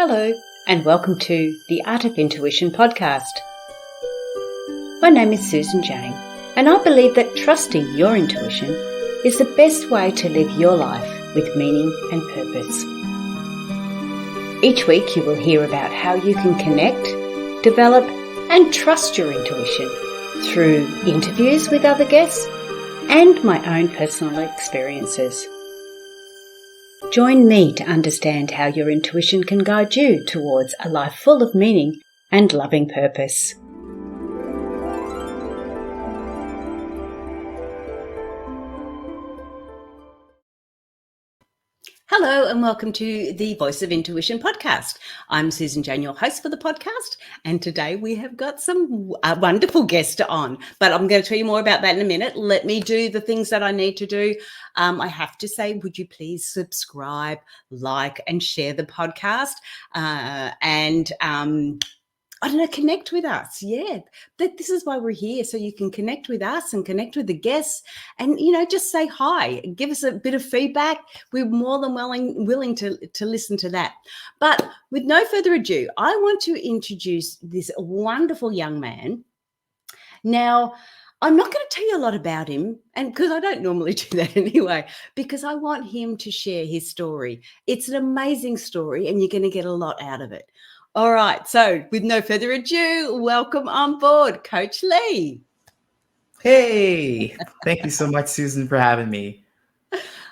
Hello, and welcome to the Art of Intuition podcast. My name is Susan Jane, and I believe that trusting your intuition is the best way to live your life with meaning and purpose. Each week you will hear about how you can connect, develop, and trust your intuition through interviews with other guests and my own personal experiences. Join me to understand how your intuition can guide you towards a life full of meaning and loving purpose. Hello and welcome to the Voice of Intuition podcast. I'm Susan Jane, your host for the podcast, and today we have got some wonderful guests on, but I'm going to tell you more about that in a minute. Let me do the things that I need to do. I have to say, would you please subscribe, like, and share the podcast, I don't know, connect with us. Yeah, this is why we're here, so you can connect with us and connect with the guests and, just say hi. Give us a bit of feedback. We're more than willing to listen to that. But with no further ado, I want to introduce this wonderful young man. Now, I'm not going to tell you a lot about him, and because I don't normally do that anyway, because I want him to share his story. It's an amazing story, and you're going to get a lot out of it. All right, so with no further ado, welcome on board, Coach Lee. Hey, thank you so much, Susan, for having me.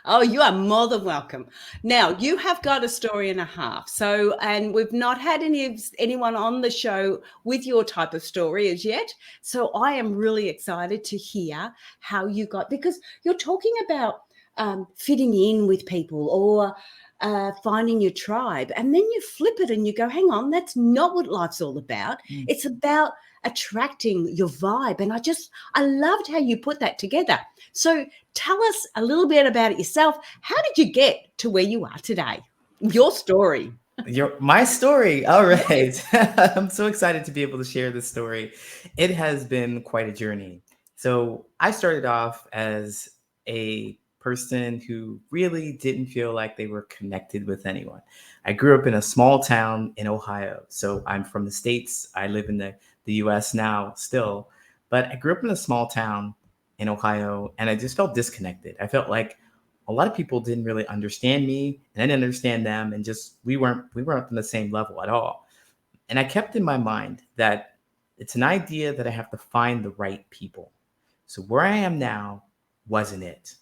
Oh, you are more than welcome. Now, you have got a story and a half. And we've not had anyone on the show with your type of story as yet. So I am really excited to hear how you got, because you're talking about fitting in with people or finding your tribe, and then you flip it and you go, hang on, that's not what life's all about. It's about attracting your vibe. And I loved how you put that together. So tell us a little bit about it yourself. How did you get to where you are today? Your story. My story. All right. I'm so excited to be able to share this story. It has been quite a journey. So I started off as a person who really didn't feel like they were connected with anyone. I grew up in a small town in Ohio. So I'm from the States. I live in the US now still, but I grew up in a small town in Ohio, and I just felt disconnected. I felt like a lot of people didn't really understand me, and I didn't understand them, and just we weren't on the same level at all. And I kept in my mind that it's an idea that I have to find the right people. So where I am now wasn't it.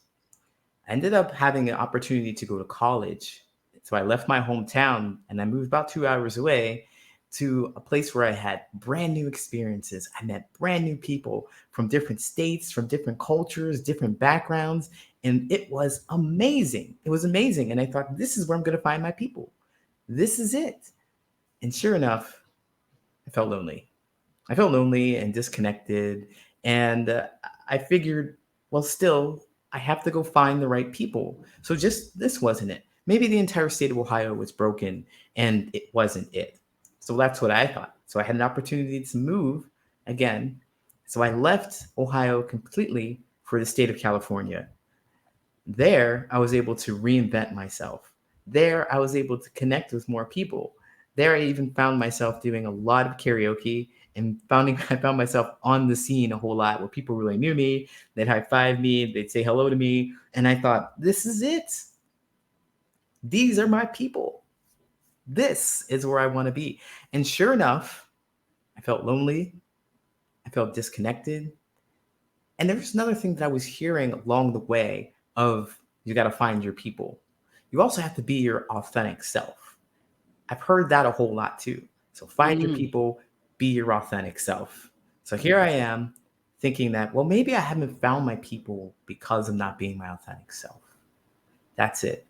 I ended up having an opportunity to go to college. So I left my hometown and I moved about 2 hours away to a place where I had brand new experiences. I met brand new people from different states, from different cultures, different backgrounds. And it was amazing. It was amazing. And I thought, this is where I'm going to find my people. This is it. And sure enough, I felt lonely. I felt lonely and disconnected. And I figured, well, still, I have to go find the right people. So just this wasn't it. Maybe the entire state of Ohio was broken and it wasn't it. So that's what I thought. So I had an opportunity to move again. So I left Ohio completely for the state of California. There, I was able to reinvent myself. There, I was able to connect with more people. There, I even found myself doing a lot of karaoke and I found myself on the scene a whole lot where people really knew me. They'd high five me, they'd say hello to me. And I thought, this is it. These are my people. This is where I want to be. And sure enough, I felt lonely. I felt disconnected. And there was another thing that I was hearing along the way of you got to find your people. You also have to be your authentic self. I've heard that a whole lot too. So find your people, be your authentic self. So here I am thinking that, well, maybe I haven't found my people because of not being my authentic self. That's it.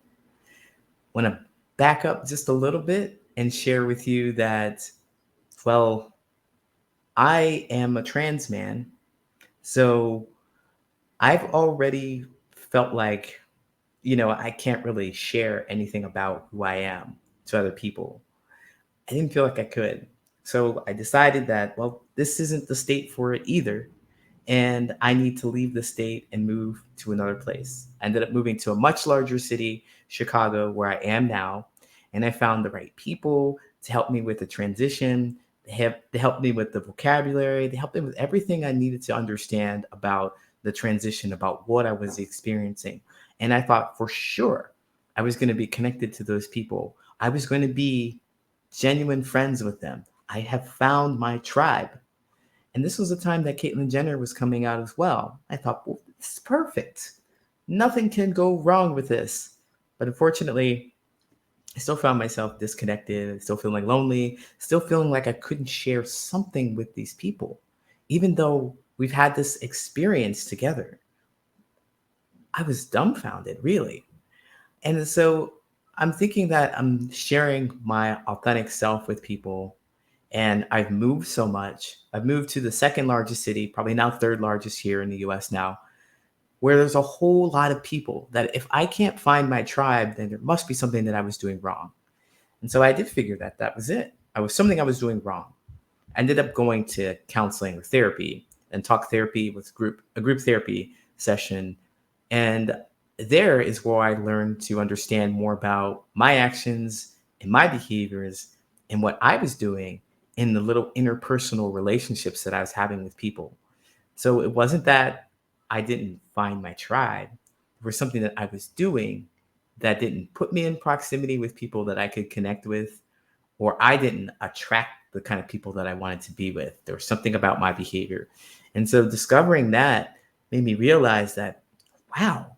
I want to back up just a little bit and share with you that, well, I am a trans man. So I've already felt like, I can't really share anything about who I am to other people. I didn't feel like I could. So I decided that, well, this isn't the state for it either. And I need to leave the state and move to another place. I ended up moving to a much larger city, Chicago, where I am now. And I found the right people, to help me with the transition. They helped me with the vocabulary. They helped me with everything I needed to understand about the transition, about what I was experiencing. And I thought for sure I was going to be connected to those people. I was going to be genuine friends with them. I have found my tribe. And this was the time that Caitlyn Jenner was coming out as well. I thought, well, this is perfect. Nothing can go wrong with this. But unfortunately, I still found myself disconnected, still feeling lonely, still feeling like I couldn't share something with these people. Even though we've had this experience together, I was dumbfounded, really. And so I'm thinking that I'm sharing my authentic self with people. And I've moved so much. I've moved to the second largest city, probably now third largest here in the US now, where there's a whole lot of people that if I can't find my tribe, then there must be something that I was doing wrong. And so I did figure that that was it. I was something I was doing wrong. I ended up going to counseling or therapy and talk therapy with a group therapy session. And there is where I learned to understand more about my actions and my behaviors and what I was doing in the little interpersonal relationships that I was having with people. So it wasn't that I didn't find my tribe. It was something that I was doing that didn't put me in proximity with people that I could connect with, or I didn't attract the kind of people that I wanted to be with. There was something about my behavior. And so discovering that made me realize that, wow,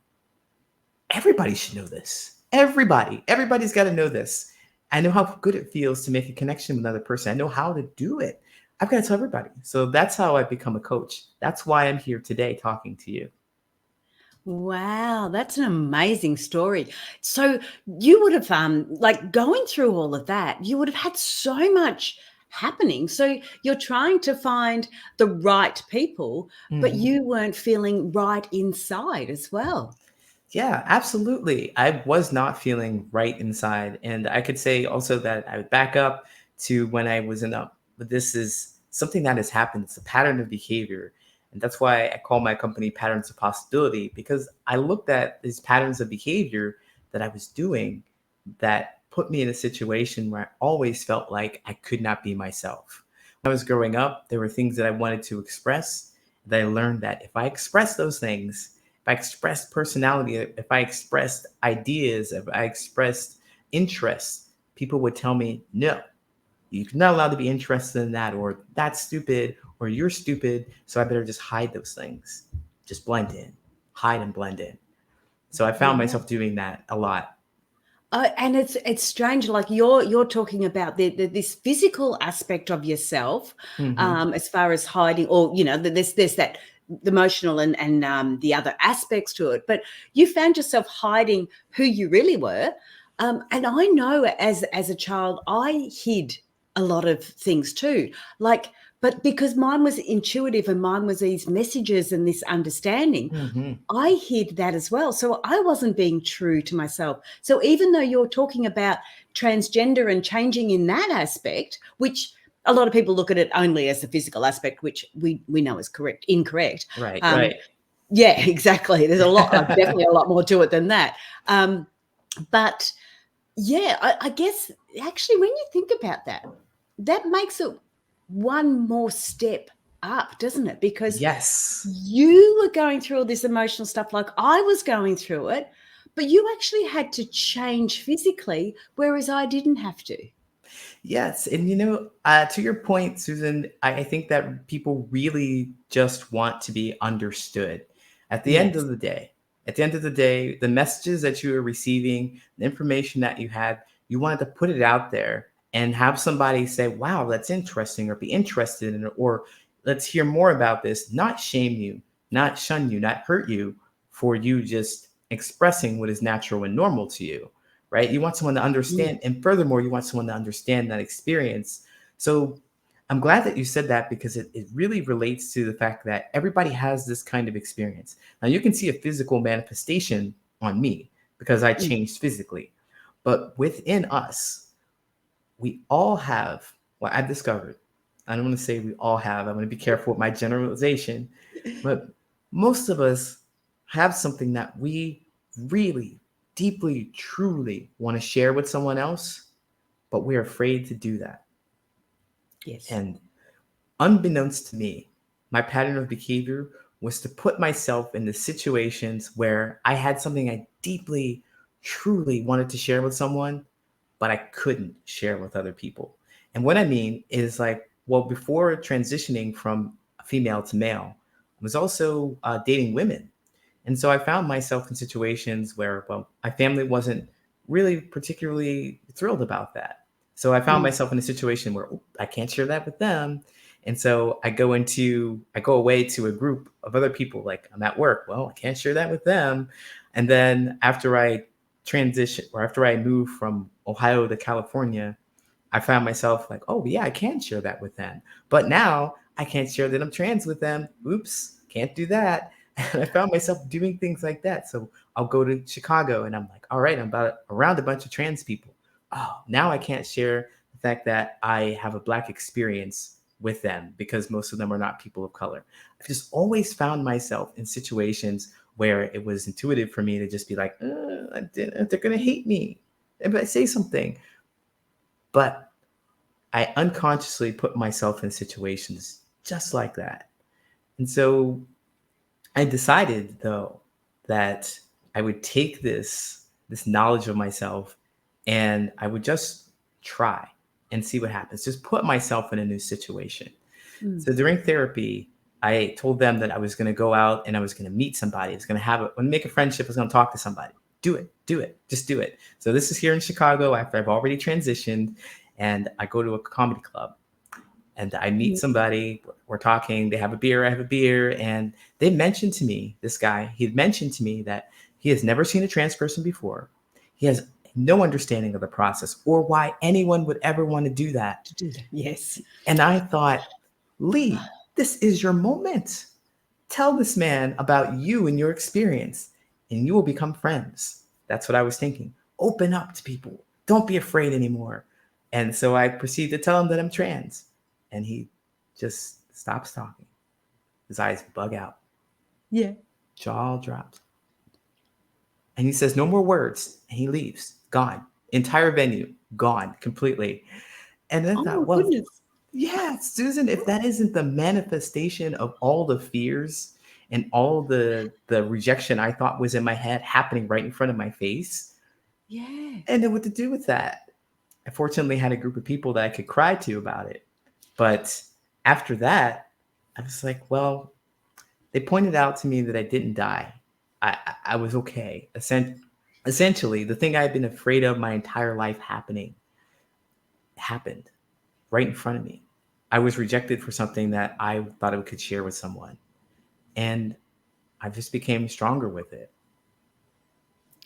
everybody should know this. Everybody's got to know this. I know how good it feels to make a connection with another person. I know how to do it. I've got to tell everybody. So that's how I become a coach. That's why I'm here today talking to you. Wow, that's an amazing story. So you would have like going through all of that, you would have had so much happening. So you're trying to find the right people, but Mhm. you weren't feeling right inside as well. Yeah, absolutely. I was not feeling right inside. And I could say also that I would back up to when I was in a, but this is something that has happened. It's a pattern of behavior. And that's why I call my company Patterns of Possibility, because I looked at these patterns of behavior that I was doing that put me in a situation where I always felt like I could not be myself. When I was growing up, there were things that I wanted to express that I learned that if I express those things, if I expressed personality, if I expressed ideas, if I expressed interests, people would tell me, no, you're not allowed to be interested in that, or that's stupid, or you're stupid. So I better just hide those things, just blend in, hide and blend in. So I found Wow. myself doing that a lot. And it's strange, like you're talking about this physical aspect of yourself, Hmm. as far as hiding, or there's that the emotional and the other aspects to it. But you found yourself hiding who you really were, and I know as a child I hid a lot of things too, like. But because mine was intuitive and mine was these messages and this understanding, Hmm. I hid that as well. So I wasn't being true to myself. So even though you're talking about transgender and changing in that aspect, which a lot of people look at it only as the physical aspect, which we know is incorrect. Right, Um, right. yeah, exactly. There's a lot, definitely a lot more to it than that. But yeah, I guess actually when you think about that, that makes it one more step up, doesn't it? Because Yes. you were going through all this emotional stuff like I was going through it, but you actually had to change physically, whereas I didn't have to. Yes, and to your point, Susan, I think that people really just want to be understood. At the end Yes. of the day, at the end of the day, the messages that you were receiving, the information that you had, you wanted to put it out there and have somebody say, "Wow, that's interesting," or be interested in it, or "Let's hear more about this." Not shame you, not shun you, not hurt you for you just expressing what is natural and normal to you, right? You want someone to Mm. understand. And furthermore, you want someone to understand that experience. So I'm glad that you said that because it really relates to the fact that everybody has this kind of experience. Now, you can see a physical manifestation on me because I Mm. changed physically. But within us, we all have what I've discovered. I don't want to say we all have, I'm going to be careful with my generalization, but most of us have something that we really deeply, truly want to share with someone else, but we're afraid to do that. Yes. And unbeknownst to me, my pattern of behavior was to put myself in the situations where I had something I deeply, truly wanted to share with someone, but I couldn't share with other people. And what I mean is like, well, before transitioning from female to male, I was also dating women. And so I found myself in situations where, well, my family wasn't really particularly thrilled about that. So I found Mm. myself in a situation where I can't share that with them. And so I go away to a group of other people, like I'm at work. Well, I can't share that with them. And then after I transition or after I moved from Ohio to California, I found myself like, oh yeah, I can share that with them. But now I can't share that I'm trans with them. Oops, can't do that. And I found myself doing things like that. So I'll go to Chicago and I'm like, all right, I'm about around a bunch of trans people. Oh, now I can't share the fact that I have a Black experience with them because most of them are not people of color. I've just always found myself in situations where it was intuitive for me to just be like, they're going to hate me if I say something. But I unconsciously put myself in situations just like that. And so I decided though that I would take this knowledge of myself and I would just try and see what happens. Just put myself in a new situation. Mm. So during therapy, I told them that I was going to go out and I was going to meet somebody. I was going to make a friendship. I was going to talk to somebody. Do it, just do it. So this is here in Chicago after I've already transitioned, and I go to a comedy club and I meet Mm. somebody. We're talking. They have a beer. I have a beer, and they mentioned to me this guy. He had mentioned to me that he has never seen a trans person before. He has no understanding of the process or why anyone would ever want to do that. To do that. Yes. And I thought, Lee, this is your moment. Tell this man about you and your experience, and you will become friends. That's what I was thinking. Open up to people. Don't be afraid anymore. And so I proceed to tell him that I'm trans. And he just stops talking. His eyes bug out, Yeah. jaw drops. And he says, no more words. And he leaves, gone. Entire venue, gone completely. And then I Oh my thought, well, goodness. yeah, Susan, if that isn't the manifestation of all the fears and all the rejection I thought was in my head happening right in front of my face, Yeah. and then what to do with that? I fortunately had a group of people that I could cry to about it. But after that, I was like, well, they pointed out to me that I didn't die. I was okay. Essentially, the thing I've been afraid of my entire life happened right in front of me. I was rejected for something that I thought I could share with someone. And I just became stronger with it.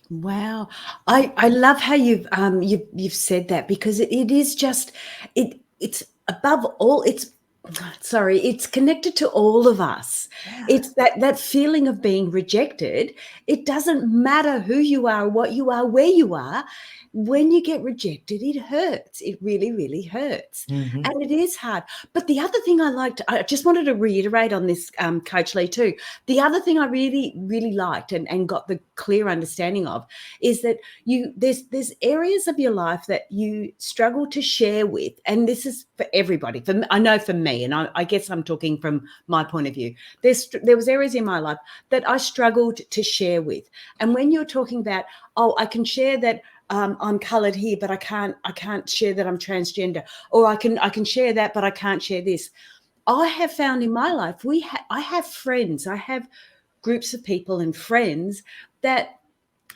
Wow. I love how you've said that, because it is just it's above all, it's sorry, it's connected to all of us. Yeah, It's that feeling of being rejected. It doesn't matter who you are, what you are, where you are. When you get rejected, it hurts. It really, really hurts. hmm, And it is hard. But the other thing I just wanted to reiterate on this, Coach Lee, too. The other thing I really, really liked and got the clear understanding of is that there's areas of your life that you struggle to share with, and this is for everybody. I know for me, and I guess I'm talking from my point of view. There was areas in my life that I struggled to share with, and when you're talking about, oh, I can share that. I'm coloured here, but I can't share that I'm transgender, or I can share that, but I can't share this. I have found in my life, I have friends, I have groups of people and friends that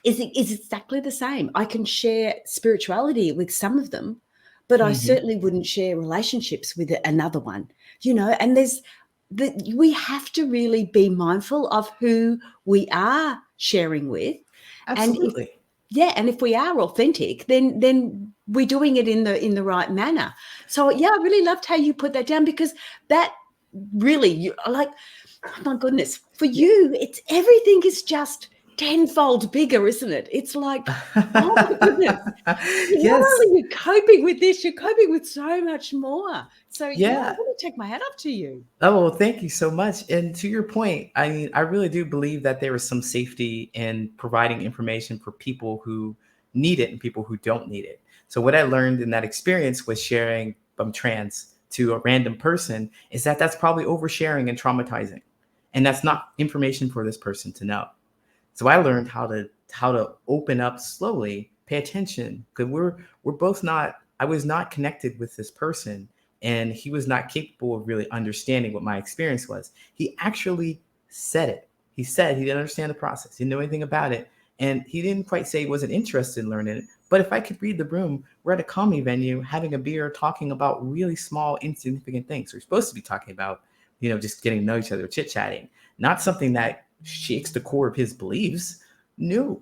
is exactly the same. I can share spirituality with some of them, but I hmm, certainly wouldn't share relationships with another one, and we have to really be mindful of who we are sharing with. And if absolutely. yeah, and if we are authentic, then we're doing it in the right manner. So yeah, I really loved how you put that down, because that really, you like, oh my goodness, for Yeah. you, it's everything is just tenfold bigger, isn't it? It's like, oh my goodness, not Yes. only are you coping with this, you're coping with so much more. So yeah, I Yeah. want to take my hat off to you. Oh, well, thank you so much. And to your point, I really do believe that there is some safety in providing information for people who need it and people who don't need it. So what I learned in that experience was sharing I'm trans to a random person is that that's probably oversharing and traumatizing. And that's not information for this person to know. So I learned how to open up slowly, pay attention, because we're both not. I was not connected with this person, and he was not capable of really understanding what my experience was. He actually said it. He said he didn't understand the process, he didn't know anything about it, and he didn't quite say he wasn't interested in learning it. But if I could read the room, we're at a comedy venue, having a beer, talking about really small, insignificant things. We're supposed to be talking about, just getting to know each other, chit chatting, not something that shakes the core of his beliefs. No,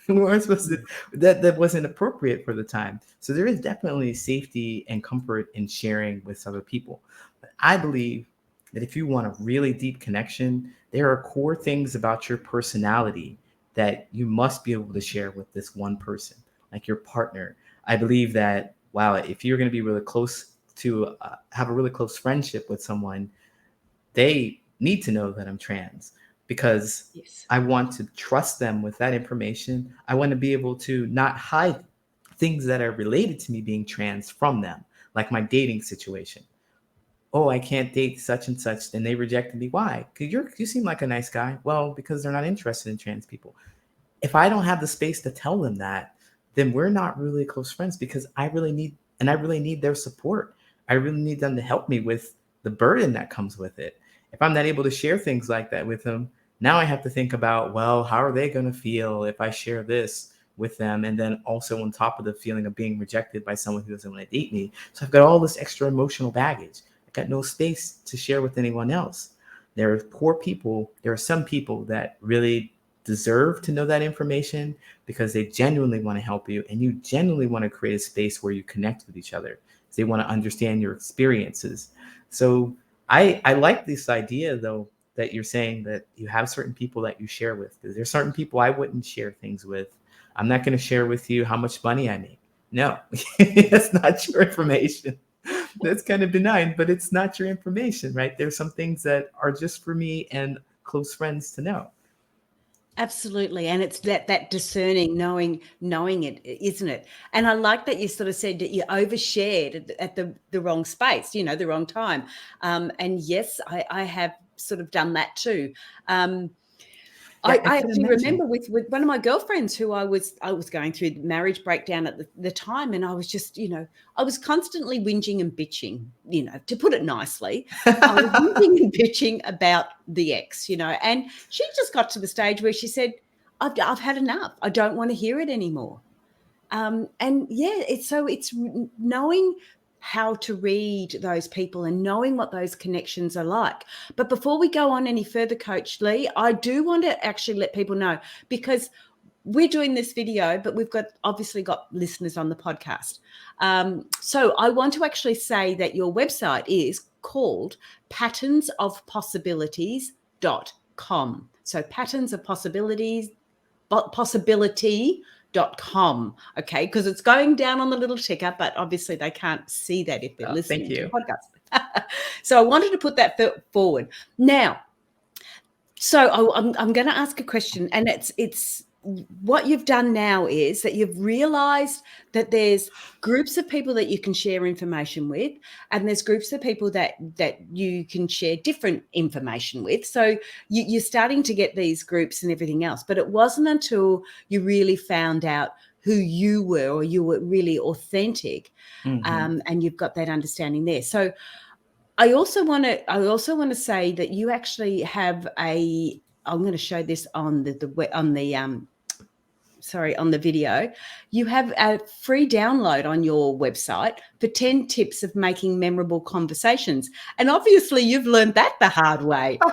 we weren't supposed to. That wasn't appropriate for the time. So there is definitely safety and comfort in sharing with other people. But I believe that if you want a really deep connection, there are core things about your personality that you must be able to share with this one person, like your partner. I believe that, wow, if you're going to be really close to have a really close friendship with someone, they need to know that I'm trans because Yes. I want to trust them with that information. I want to be able to not hide things that are related to me being trans from them, like my dating situation. Oh, I can't date such and such, and they rejected me. Why? Because you seem like a nice guy. Well, because they're not interested in trans people. If I don't have the space to tell them that, then we're not really close friends because I really need their support. I really need them to help me with the burden that comes with it. If I'm not able to share things like that with them, now I have to think about, well, how are they going to feel if I share this with them? And then also on top of the feeling of being rejected by someone who doesn't want to date me. So I've got all this extra emotional baggage. I've got no space to share with anyone else. There are poor people. There are some people that really deserve to know that information because they genuinely want to help you and you genuinely want to create a space where you connect with each other. They want to understand your experiences. So I like this idea though that you're saying that you have certain people that you share with. There's certain people I wouldn't share things with. I'm not going to share with you how much money I make. No, that's not your information. That's kind of benign, but it's not your information, right? There's some things that are just for me and close friends to know. Absolutely. And it's that discerning, knowing it, isn't it? And I like that you sort of said that you overshared at the wrong space, the wrong time. And yes, I have sort of done that too. Yeah, I I could actually imagine. remember with one of my girlfriends who I was going through marriage breakdown at the time, and I was just, I was constantly whinging and bitching, to put it nicely. I was whinging and bitching about the ex, and she just got to the stage where she said, I've had enough. I don't want to hear it anymore. And yeah, it's knowing how to read those people and knowing what those connections are like. But before we go on any further, Coach Lee, I do want to actually let people know, because we're doing this video, but we've obviously got listeners on the podcast. So I want to actually say that your website is called patternsofpossibilities.com. So patterns of possibility.com. Okay, because it's going down on the little ticker, but obviously they can't see that if they're Thank listening to the you. podcast. So I wanted to put that forward. Now, so I'm going to ask a question, and it's what you've done now is that you've realized that there's groups of people that you can share information with, and there's groups of people that you can share different information with. So you're starting to get these groups and everything else, but it wasn't until you really found out who you were, or you were really authentic, and you've got that understanding there. So I also want to say that you actually have I'm going to show this on on the video. You have a free download on your website for 10 tips of making memorable conversations. And obviously you've learned that the hard way. So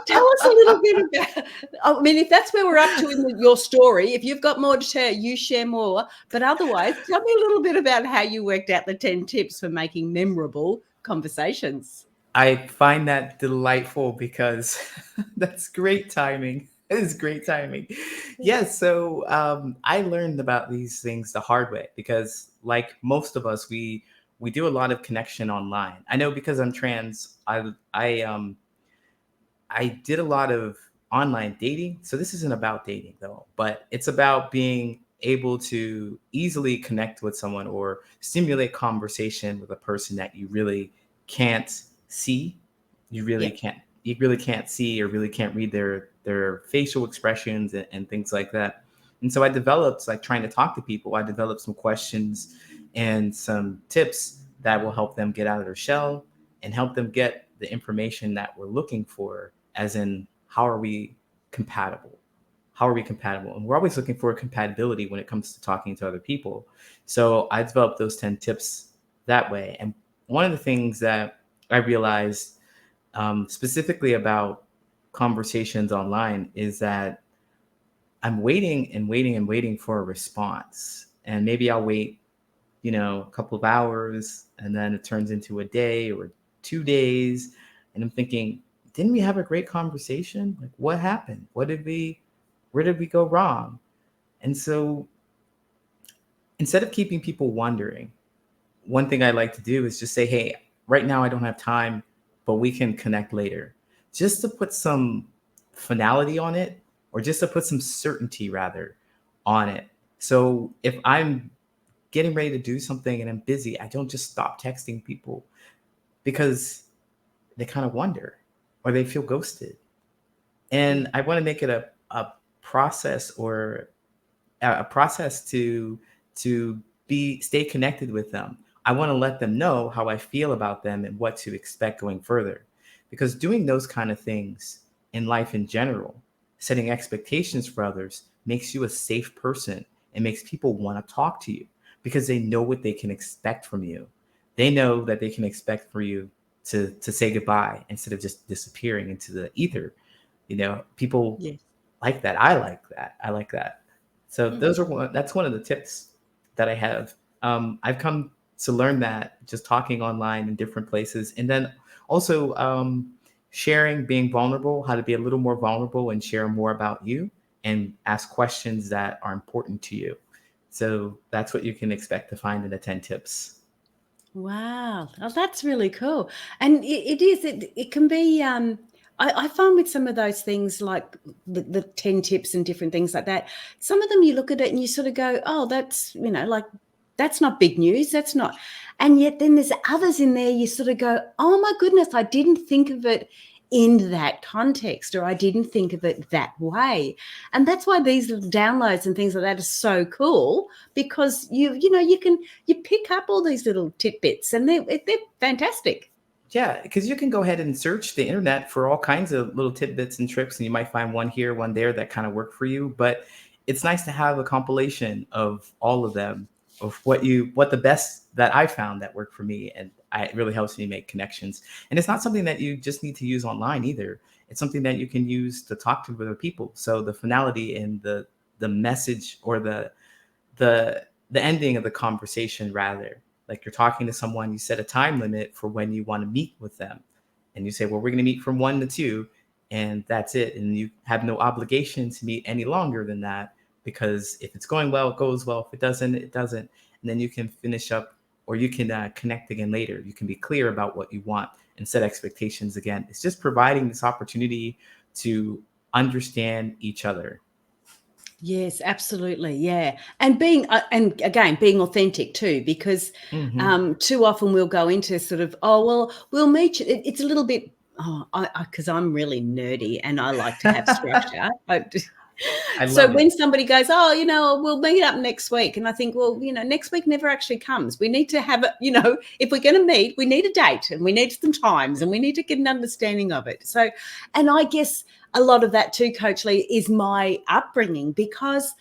tell us a little bit about, I mean, if that's where we're up to in your story, if you've got more to share, you share more. But otherwise, tell me a little bit about how you worked out the 10 tips for making memorable conversations. I find that delightful because that's great timing. It is great timing. Yes, so I learned about these things the hard way because, like most of us, we do a lot of connection online. I know because I'm trans, I did a lot of online dating. So this isn't about dating though, but it's about being able to easily connect with someone or stimulate conversation with a person that you really can't see. Yeah. You really can't see or really can't read their facial expressions and things like that. And so I developed, like, trying to talk to people, I developed some questions and some tips that will help them get out of their shell and help them get the information that we're looking for, as in, how are we compatible? How are we compatible? And we're always looking for compatibility when it comes to talking to other people. So I developed those 10 tips that way. And one of the things that I realized, specifically about conversations online, is that I'm waiting and waiting and waiting for a response. And maybe I'll wait, a couple of hours, and then it turns into a day or 2 days. And I'm thinking, didn't we have a great conversation? Like, what happened? Where did we go wrong? And so instead of keeping people wondering, one thing I like to do is just say, hey, right now I don't have time, but we can connect later. Just to put some finality on it, or just to put some certainty rather on it. So if I'm getting ready to do something and I'm busy, I don't just stop texting people, because they kind of wonder or they feel ghosted. Yeah. And I want to make it a process, or a process to be stay connected with them. I want to let them know how I feel about them and what to expect going further. Because doing those kind of things in life in general, setting expectations for others, makes you a safe person and makes people want to talk to you, because they know what they can expect from you. They know that they can expect for you to say goodbye instead of just disappearing into the ether. People Yes. like that. I like that. I like that. So Mm. that's one of the tips that I have. I've come to learn that just talking online in different places, and then also, sharing, being vulnerable, how to be a little more vulnerable and share more about you and ask questions that are important to you. So that's what you can expect to find in the 10 tips. Wow. Oh, that's really cool. And it can be, I find with some of those things like the 10 tips and different things like that, some of them you look at it and you sort of go, oh, that's, like, that's not big news. That's not. And yet then there's others in there you sort of go, oh my goodness, I didn't think of it in that context, or I didn't think of it that way. And that's why these little downloads and things like that are so cool, because you pick up all these little tidbits, and they're fantastic. Yeah, because you can go ahead and search the internet for all kinds of little tidbits and tricks, and you might find one here, one there that kind of work for you. But it's nice to have a compilation of all of them, of what the best that I found that worked for me, and it really helps me make connections. And it's not something that you just need to use online either. It's something that you can use to talk to other people. So the finality in the message, or the ending of the conversation rather, like, you're talking to someone, you set a time limit for when you want to meet with them, and you say, well, we're going to meet from 1 to 2, and that's it, and you have no obligation to meet any longer than that, because if it's going well, it goes well. If it doesn't, it doesn't. And then you can finish up, or you can connect again later. You can be clear about what you want and set expectations again. It's just providing this opportunity to understand each other. Yes, absolutely. Yeah. And and again, being authentic too, because Hmm. too often we'll go into sort of, oh, well, we'll meet you. It's a little bit, because I'm really nerdy and I like to have structure. I So love when it. somebody goes, oh, we'll meet up next week. And I think, well, next week never actually comes. We need to have it, if we're going to meet, we need a date and we need some times and we need to get an understanding of it. So, and I guess a lot of that too, Coach Lee, is my upbringing, because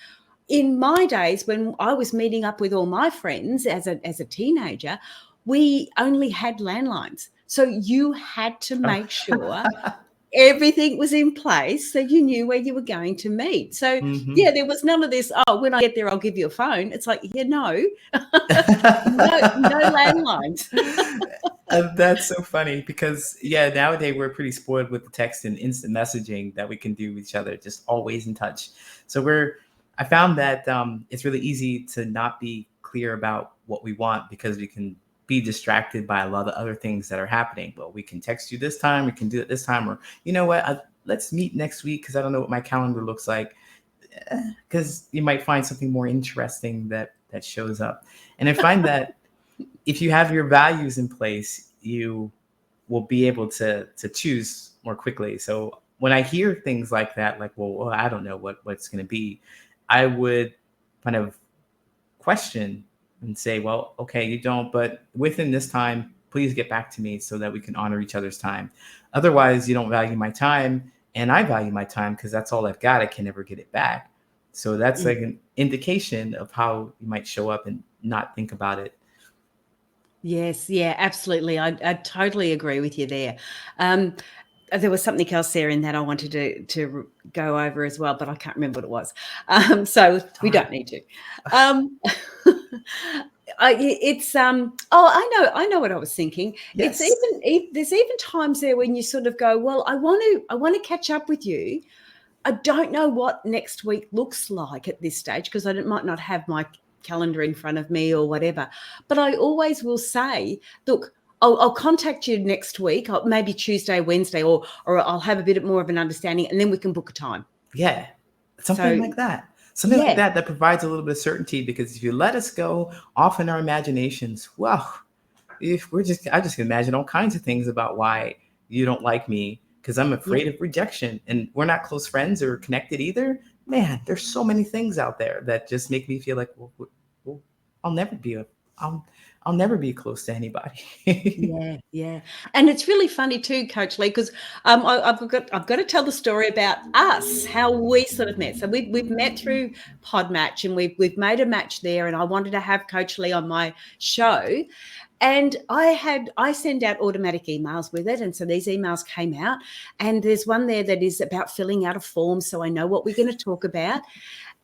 in my days when I was meeting up with all my friends as a teenager, we only had landlines. So you had to make sure everything was in place so you knew where you were going to meet. So Hmm. yeah, there was none of this, oh, when I get there, I'll give you a phone. It's like, no, no landlines. That's so funny, because yeah, nowadays we're pretty spoiled with the text and instant messaging that we can do with each other, just always in touch. So I found that it's really easy to not be clear about what we want, because we can be distracted by a lot of other things that are happening. Well, we can text you this time, we can do it this time, or you know what, let's meet next week because I don't know what my calendar looks like. because you might find something more interesting that shows up. And I find that if you have your values in place, you will be able to choose more quickly. So when I hear things like that, like, well, I don't know what's going to be, I would kind of question and say, well, okay, you don't, but within this time, please get back to me so that we can honor each other's time. Otherwise, you don't value my time, and I value my time because that's all I've got. I can never get it back. So that's like an indication of how you might show up and not think about it. Yes, yeah, absolutely. I totally agree with you there. There was something else there in that I wanted to go over as well, but I can't remember what it was. So we don't need to. Um, I know what I was thinking. It's Yes. there's even times there when you sort of go, well, I want to catch up with you. I don't know what next week looks like at this stage because I might not have my calendar in front of me or whatever. But I always will say, look, I'll contact you next week, maybe Tuesday, Wednesday, or I'll have a bit more of an understanding, and then we can book a time. Yeah. Something So like that. Something like yeah, that provides a little bit of certainty, because if you let us go off in our imaginations, well, if I just can imagine all kinds of things about why you don't like me because I'm yeah. afraid of rejection, and we're not close friends or connected either. Man, there's so many things out there that just make me feel like, well, I'll never be a, I'll, I'll never be close to anybody. Yeah, yeah, and it's really funny too, Coach Lee, because I've got to tell the story about us, how we sort of met. So we've met through Podmatch, and we've made a match there, and I wanted to have Coach Lee on my show, and I send out automatic emails with it, and so these emails came out, and there's one there that is about filling out a form, so I know what we're going to talk about.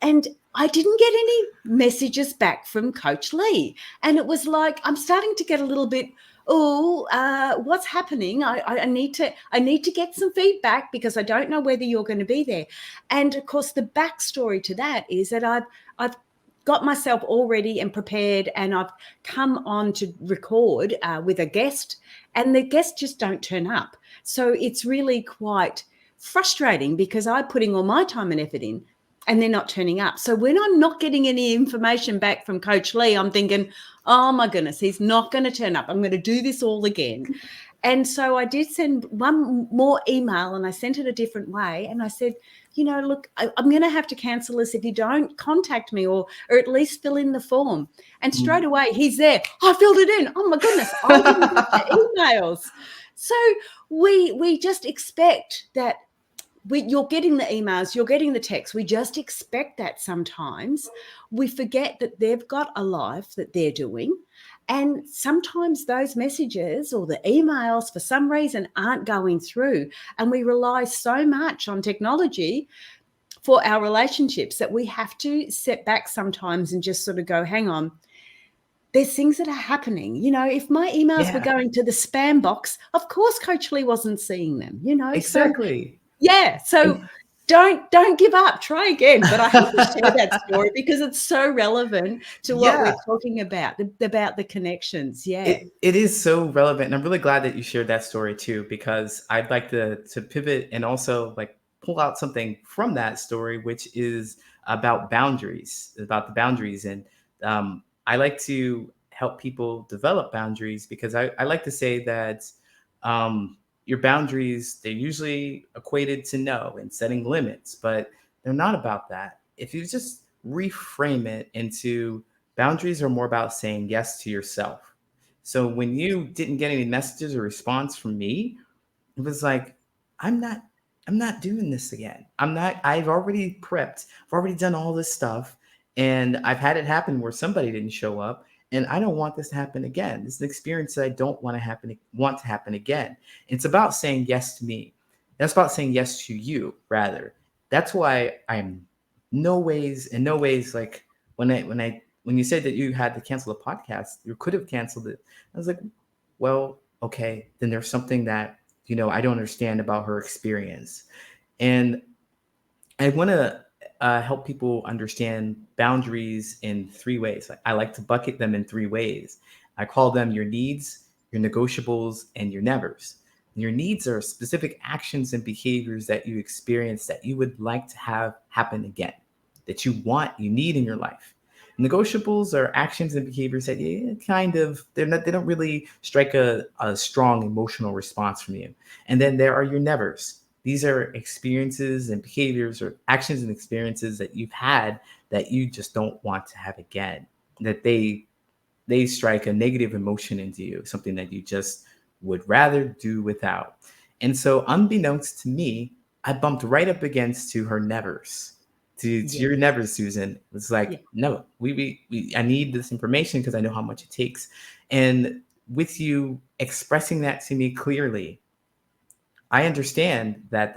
And I didn't get any messages back from Coach Lee. And it was like, I'm starting to get a little bit, what's happening? I need to get some feedback because I don't know whether you're going to be there. And of course, the backstory to that is that I've got myself all ready and prepared, and I've come on to record with a guest, and the guests just don't turn up. So it's really quite frustrating because I'm putting all my time and effort in, and they're not turning up. So when I'm not getting any information back from Coach Lee, I'm thinking, oh my goodness, he's not going to turn up. I'm going to do this all again. And so I did send one more email, and I sent it a different way. And I said, look, I'm going to have to cancel this if you don't contact me, or at least fill in the form. And straight away, he's there. I filled it in. Oh my goodness, I didn't get the emails. So we just expect that. You're getting the emails, you're getting the texts. We just expect that sometimes. We forget that they've got a life that they're doing. And sometimes those messages or the emails, for some reason, aren't going through. And we rely so much on technology for our relationships that we have to step back sometimes and just sort of go, hang on. There's things that are happening. If my emails were Yeah, going to the spam box, of course Coach Lee wasn't seeing them, So exactly. yeah, so And don't give up, try again. But I had to share that story because it's so relevant to what we're yeah, talking about the connections. Yeah. it is so relevant, and I'm really glad that you shared that story too, because I'd like to pivot and also like pull out something from that story, which is about the boundaries. And I like to help people develop boundaries, because I like to say that your boundaries, they're usually equated to no and setting limits, but they're not about that. If you just reframe it into, boundaries are more about saying yes to yourself. So when you didn't get any messages or response from me, it was like, I'm not I'm not doing this again. I've already prepped. I've already done all this stuff, and I've had it happen where somebody didn't show up, and I don't want this to happen again. This is an experience that I don't want to happen again. It's about saying yes to me. That's about saying yes to you, rather. That's why I'm no ways, like when you said that you had to cancel the podcast, you could have canceled it. I was like, well, okay, then there's something that I don't understand about her experience. And I want to help people understand boundaries in three ways. I like to bucket them in three ways. I call them your needs, your negotiables, and your nevers. Your needs are specific actions and behaviors that you experience that you would like to have happen again. that you want, you need in your life. Negotiables are actions and behaviors that they don't really strike a strong emotional response from you. And then there are your nevers. These are experiences and behaviors or actions and experiences that you've had that you just don't want to have again. That they strike a negative emotion into you, something that you just would rather do without. And so, unbeknownst to me, I bumped right up against to her nevers, to Yeah. your nevers, Susan. It's like, Yeah. no, I need this information because I know how much it takes. And with you expressing that to me clearly, I understand that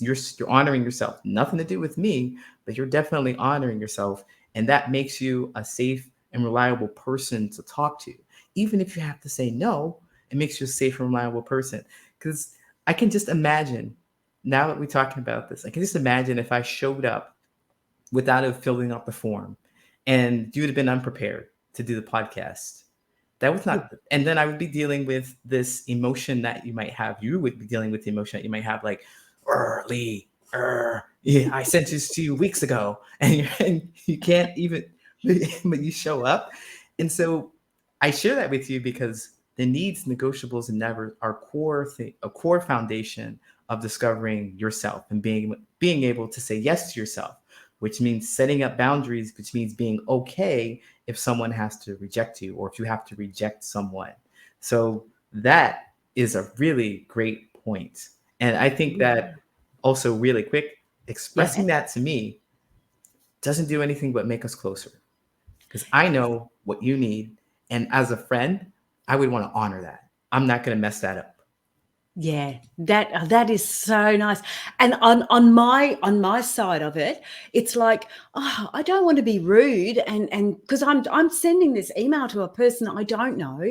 you're honoring yourself. Nothing to do with me, but you're definitely honoring yourself, and that makes you a safe and reliable person to talk to. Even if you have to say no, it makes you a safe and reliable person. Because I can just imagine, now that we're talking about this, I can just imagine if I showed up without have filling out the form and you would have been unprepared to do the podcast. That was Yeah. not, and then I would be dealing with this emotion that you might have. You would be dealing with the emotion that you might have, like, Lee, yeah, I sent this to you weeks ago, and you can't even, but you show up. And so I share that with you because the needs, negotiables, and never are a core foundation of discovering yourself and being able to say yes to yourself, which means setting up boundaries, which means being okay if someone has to reject you or if you have to reject someone. So that is a really great point. And I think that also, really quick, Yeah. expressing that to me doesn't do anything but make us closer because I know what you need. And as a friend, I would want to honor that. I'm not going to mess that up. Yeah, that is so nice. And on my side of it, it's like, oh, I don't want to be rude, and because I'm sending this email to a person I don't know,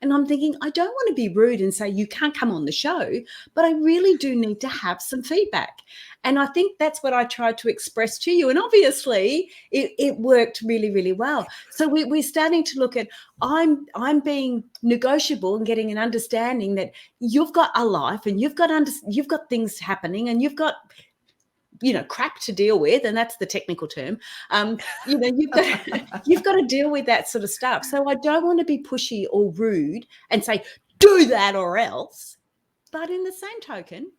and I'm thinking I don't want to be rude and say you can't come on the show, but I really do need to have some feedback. And I think that's what I tried to express to you. And obviously it worked really, really well. So we're starting to look at I'm being negotiable and getting an understanding that you've got a life and you've got things happening and you've got crap to deal with, and that's the technical term. You've got you've got to deal with that sort of stuff. So I don't want to be pushy or rude and say do that or else. But in the same token,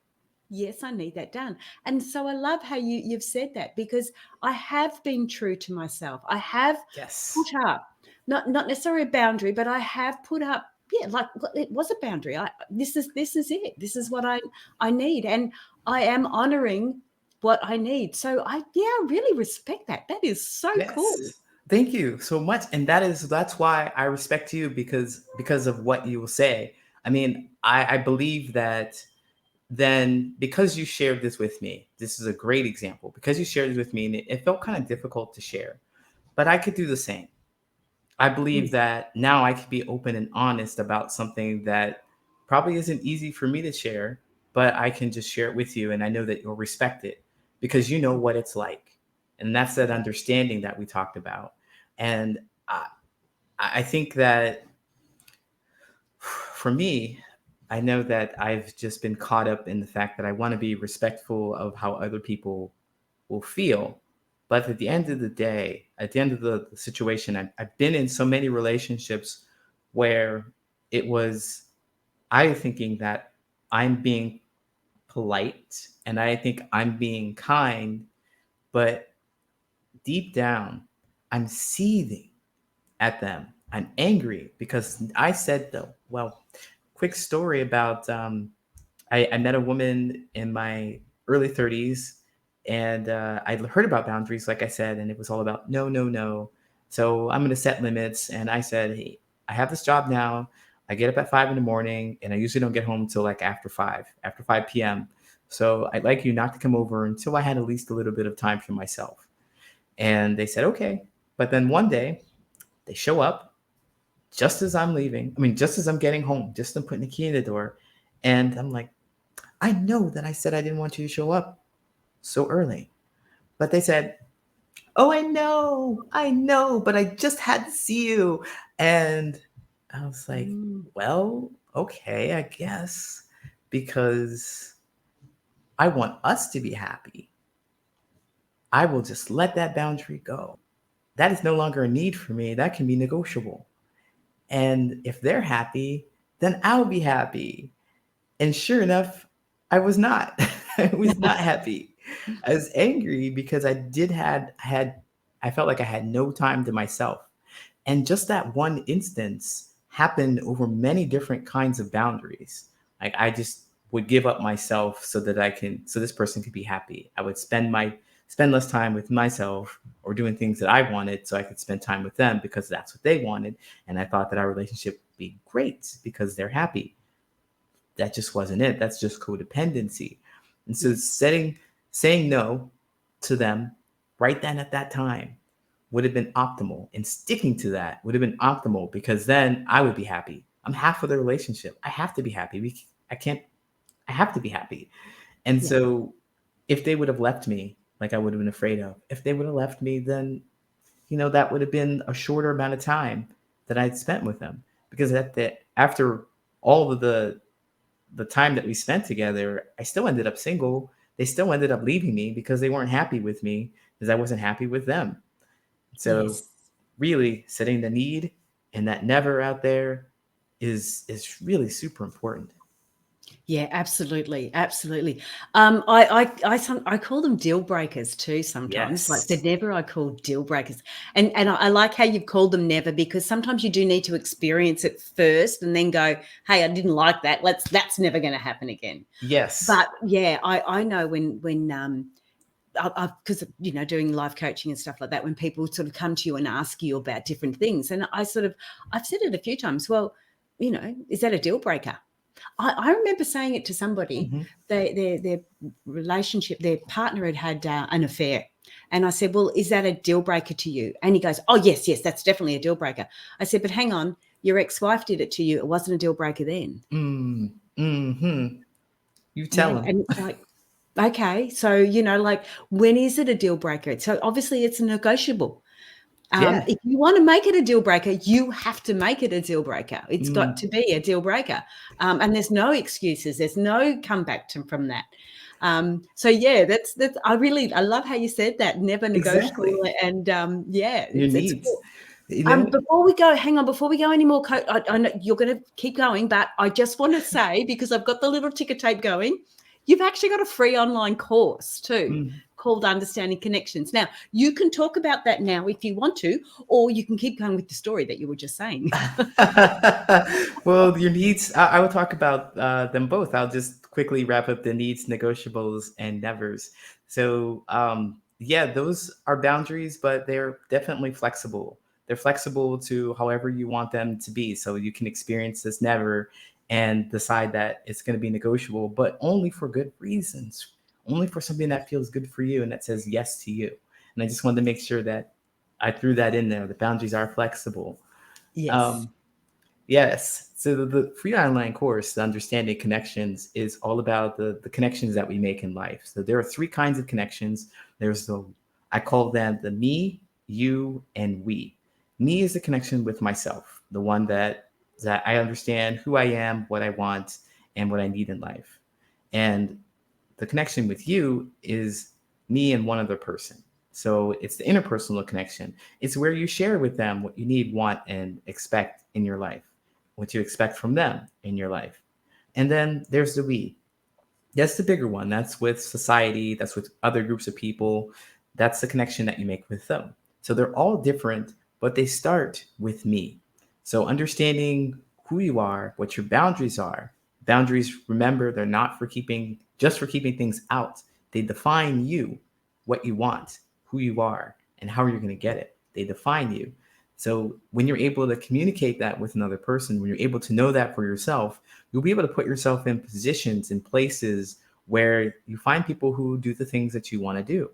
yes, I need that done. And so I love how you've said that, because I have been true to myself. I have Yes. put up not necessarily a boundary, but I have put up, yeah, like it was a boundary. This is it. This is what I need, and I am honoring what I need. So I really respect that. That is so cool. Yes. Thank you so much. And that's why I respect you because of what you will say. I mean, I believe that then because you shared this with me, this is a great example. Because you shared it with me and it felt kind of difficult to share, but I could do the same. I believe Mm. that now I can be open and honest about something that probably isn't easy for me to share, but I can just share it with you. And I know that you'll respect it because you know what it's like. And that's that Yeah. understanding that we talked about. And I, I think that for me, I know that I've just been caught up in the fact that I want to be respectful of how other people will feel. But at the end of the day, at the end of the situation, I've been in so many relationships where it was I thinking that I'm being polite and I think I'm being kind, but deep down, I'm seething at them. I'm angry because I said, though, well, quick story about I met a woman in my early 30s, and I'd heard about boundaries, like I said, and it was all about no, no, no. So I'm going to set limits. And I said, hey, I have this job now. I get up at 5 in the morning, and I usually don't get home until like after 5 p.m. So I'd like you not to come over until I had at least a little bit of time for myself. And they said, okay. But then one day they show up just as I'm leaving. I mean, just as I'm getting home, just as I'm putting the key in the door. And I'm like, I know that I said I didn't want you to show up so early. But they said, oh, I know, but I just had to see you. And I was like, Mm. well, okay, I guess, because I want us to be happy. I will just let that boundary go. That is no longer a need for me. That can be negotiable. And if they're happy, then I'll be happy. And sure enough, I was not. I was not happy. I was angry because I felt like I had no time to myself. And just that one instance happened over many different kinds of boundaries. Like I just would give up myself so this person could be happy. I would spend less time with myself or doing things that I wanted so I could spend time with them because that's what they wanted. And I thought that our relationship would be great because they're happy. That just wasn't it. That's just codependency. And so saying no to them right then at that time would have been optimal. And sticking to that would have been optimal because then I would be happy. I'm half of the relationship. I have to be happy. I can't, I have to be happy. And Yeah. so if they would have left me, like I would have been afraid of, if they would have left me, then, that would have been a shorter amount of time that I'd spent with them. Because after all of the time that we spent together, I still ended up single. They still ended up leaving me because they weren't happy with me because I wasn't happy with them. So Yes. really setting the need and that never out there is really super important. Yeah, absolutely, absolutely. I call them deal breakers too sometimes. Like the Yes. never I call deal breakers, and I like how you've called them never because sometimes you do need to experience it first and then go, hey, I didn't like that. That's never going to happen again. Yes. But yeah, I know when because doing life coaching and stuff like that, when people sort of come to you and ask you about different things, and I've said it a few times. Well, is that a deal breaker? I remember saying it to somebody. Mm-hmm. Their relationship, their partner had an affair, and I said, "Well, is that a deal breaker to you?" And he goes, "Oh, yes, yes, that's definitely a deal breaker." I said, "But hang on, your ex-wife did it to you. It wasn't a deal breaker then." Mm-hmm. You tell Yeah, them. and it's like, okay, so like, when is it a deal breaker? So obviously, it's negotiable. Yeah. If you want to make it a deal breaker, you have to make it a deal breaker. It's got Mm, to be a deal breaker. And there's no excuses. There's no comeback from that. So yeah, that's I love how you said that, never negotiable. exactly. And yeah, Your it's needs. cool. You know? Before we go, hang on, before we go any more, I know you're going to keep going, but I just want to say, because I've got the little ticker tape going, you've actually got a free online course too Mm. called Understanding Connections. Now, you can talk about that now if you want to, or you can keep going with the story that you were just saying. Well, your needs, I will talk about them both. I'll just quickly wrap up the needs, negotiables, and nevers. So, yeah, those are boundaries, but they're definitely flexible. They're flexible to however you want them to be. So you can experience this never and decide that it's going to be negotiable, but only for good reasons, only for something that feels good for you and that says yes to you. And I just wanted to make sure that I threw that in there. The boundaries are flexible. Yes. Um, Yes. So the free online course, the Understanding Connections, is all about the connections that we make in life. So there are three kinds of connections. I call them the me, you, and we. Me is the connection with myself, the one that I understand who I am, what I want, and what I need in life. And the connection with you is me and one other person. So it's the interpersonal connection. It's where you share with them what you need, want, and expect in your life, what you expect from them in your life. And then there's the we. That's the bigger one. That's with society, that's with other groups of people. That's the connection that you make with them. So they're all different, but they start with me. So understanding who you are, what your boundaries are. Boundaries, remember, they're not for keeping things out. They define you, what you want, who you are, and how you're going to get it. They define you. So when you're able to communicate that with another person, when you're able to know that for yourself, you'll be able to put yourself in positions and places where you find people who do the things that you want to do.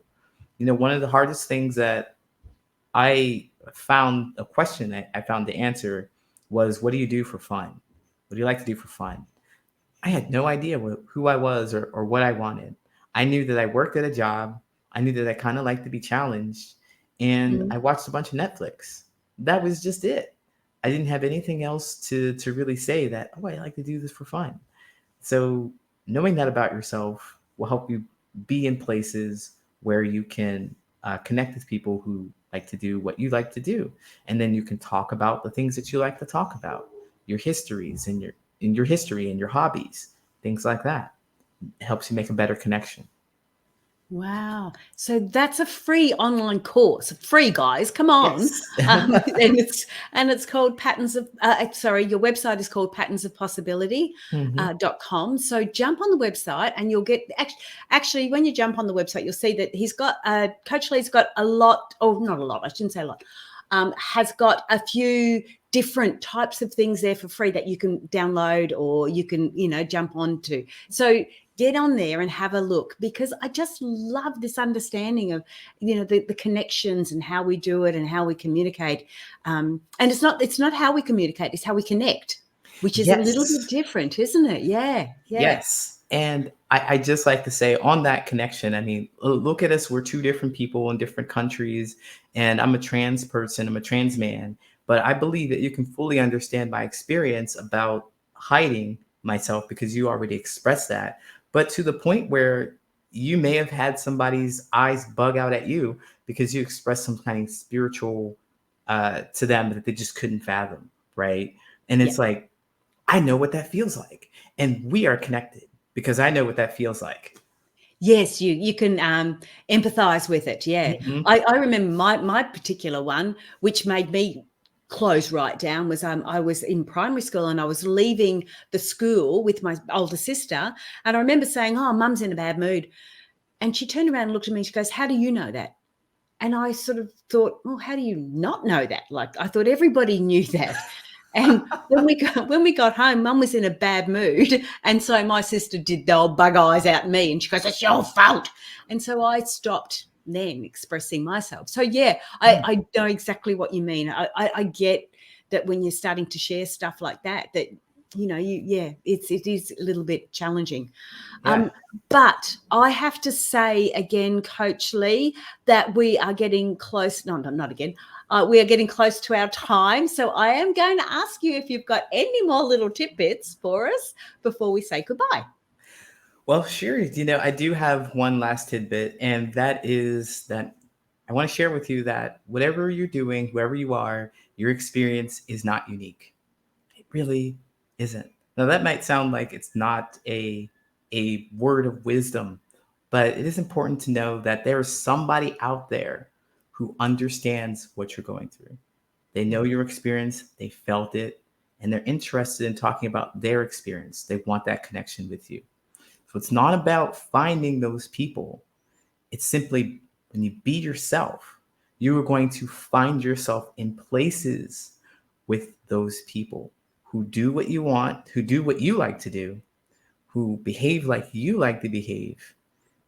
One of the hardest things that I found a question that I found the answer was, what do you do for fun? What do you like to do for fun? I had no idea who I was or what I wanted. I knew that I worked at a job. I knew that I kind of liked to be challenged. And Mm. I watched a bunch of Netflix. That was just it. I didn't have anything else to really say that, oh, I like to do this for fun. So knowing that about yourself will help you be in places where you can connect with people who like to do what you like to do, and then you can talk about the things that you like to talk about, your histories and your history and your hobbies, things like that. It helps you make a better connection. Wow. So that's a free online course. Free, guys. Come on. Yes. And it's called Patterns of sorry, your website is called Mhm. patternsofpossibility.com. So jump on the website and you'll get actually when you jump on the website, you'll see that he's got Coach Lee's got a lot, or not a lot, I shouldn't say a lot. Has got a few different types of things there for free that you can download or you can, jump onto. So get on there and have a look, because I just love this understanding of, the connections and how we do it and how we communicate. And it's not how we communicate, it's how we connect, which is a little bit Yes. different, isn't it? Yeah. Yes. And I just like to say on that connection, I mean, look at us. We're two different people in different countries. And I'm a trans person, I'm a trans man. But I believe that you can fully understand my experience about hiding myself because you already expressed that. But to the point where you may have had somebody's eyes bug out at you because you expressed some kind of spiritual to them that they just couldn't fathom. Right. And Yeah. it's like, I know what that feels like. And we are connected because I know what that feels like. Yes, you can empathize with it. Yeah, Mhm. I remember my particular one, which made me close right down, was I was in primary school and I was leaving the school with my older sister, and I remember saying, "Oh, Mum's in a bad mood," and she turned around and looked at me and she goes, "How do you know that?" And I sort of thought, well, how do you not know that? Like, I thought everybody knew that. And when we got home, Mum was in a bad mood, and so my sister did the old bug eyes at me, and she goes, "It's your fault." And so I stopped then expressing myself. So yeah, Yeah. I know exactly what you mean. I get that when you're starting to share stuff like that, it is a little bit challenging. Yeah. But I have to say again, Coach Lee, that we are getting close. No, not again. We are getting close to our time. So I am going to ask you if you've got any more little tidbits for us before we say goodbye. Well, sure. I do have one last tidbit, and that is that I want to share with you that whatever you're doing, whoever you are, your experience is not unique. It really isn't. Now, that might sound like it's not a word of wisdom, but it is important to know that there is somebody out there who understands what you're going through. They know your experience, they felt it, and they're interested in talking about their experience. They want that connection with you. So it's not about finding those people. It's simply when you be yourself, you are going to find yourself in places with those people who do what you want, who do what you like to do, who behave like you like to behave,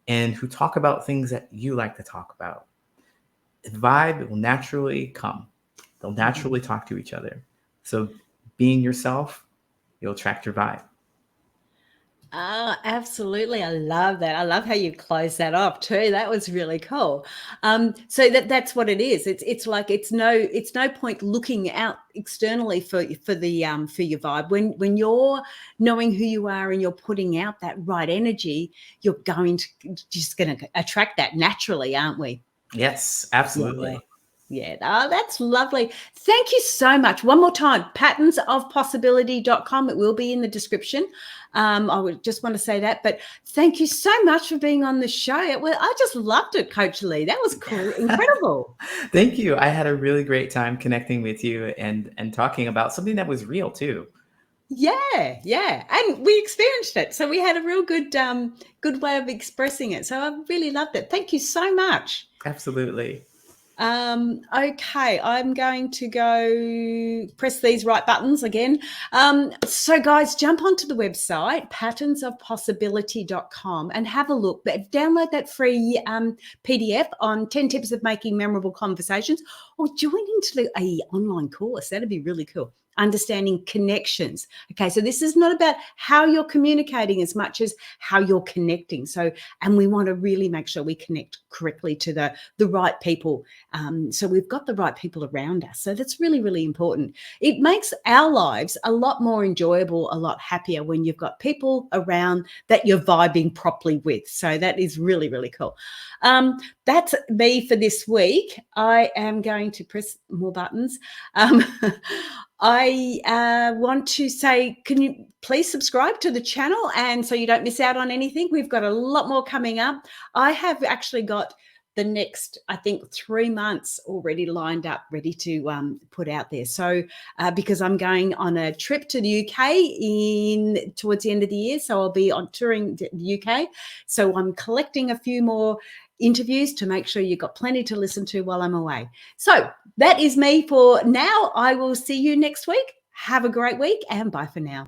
and who talk about things that you like to talk about. The vibe will naturally come. They'll naturally talk to each other. So being yourself, you'll attract your vibe. Absolutely. I love that. I love how you closed that off too. That was really cool. So that's what it is. It's like it's no point looking out externally for your vibe. When you're knowing who you are and you're putting out that right energy, you're just going to attract that naturally, aren't we? Yes, Yeah. absolutely. Yeah. Oh, that's lovely. Thank you so much. One more time, patternsofpossibility.com. It will be in the description. I would just want to say that. But thank you so much for being on the show. I just loved it, Coach Lee. That was cool. Incredible. Thank you. I had a really great time connecting with you and talking about something that was real too. Yeah, yeah. And we experienced it. So we had a real good way of expressing it. So I really loved it. Thank you so much. Absolutely. Okay, I'm going to go press these right buttons again. So guys, jump onto the website, patternsofpossibility.com, and have a look. Download that free PDF on 10 tips of making memorable conversations, or join into a online course. That'd be really cool. understanding connections. Okay, so this is not about how you're communicating as much as how you're connecting. So, and we want to really make sure we connect correctly to the right people. So we've got the right people around us. So that's really, really important. It makes our lives a lot more enjoyable, a lot happier when you've got people around that you're vibing properly with. So that is really, really cool. That's me for this week. I am going to press more buttons. I want to say, can you please subscribe to the channel, and so you don't miss out on anything? We've got a lot more coming up. I have actually got the next, I think, 3 months already lined up, ready to put out there. So because I'm going on a trip to the UK towards the end of the year, so I'll be on touring the UK. So I'm collecting a few more interviews to make sure you've got plenty to listen to while I'm away. So that is me for now. I will see you next week. Have a great week, and bye for now.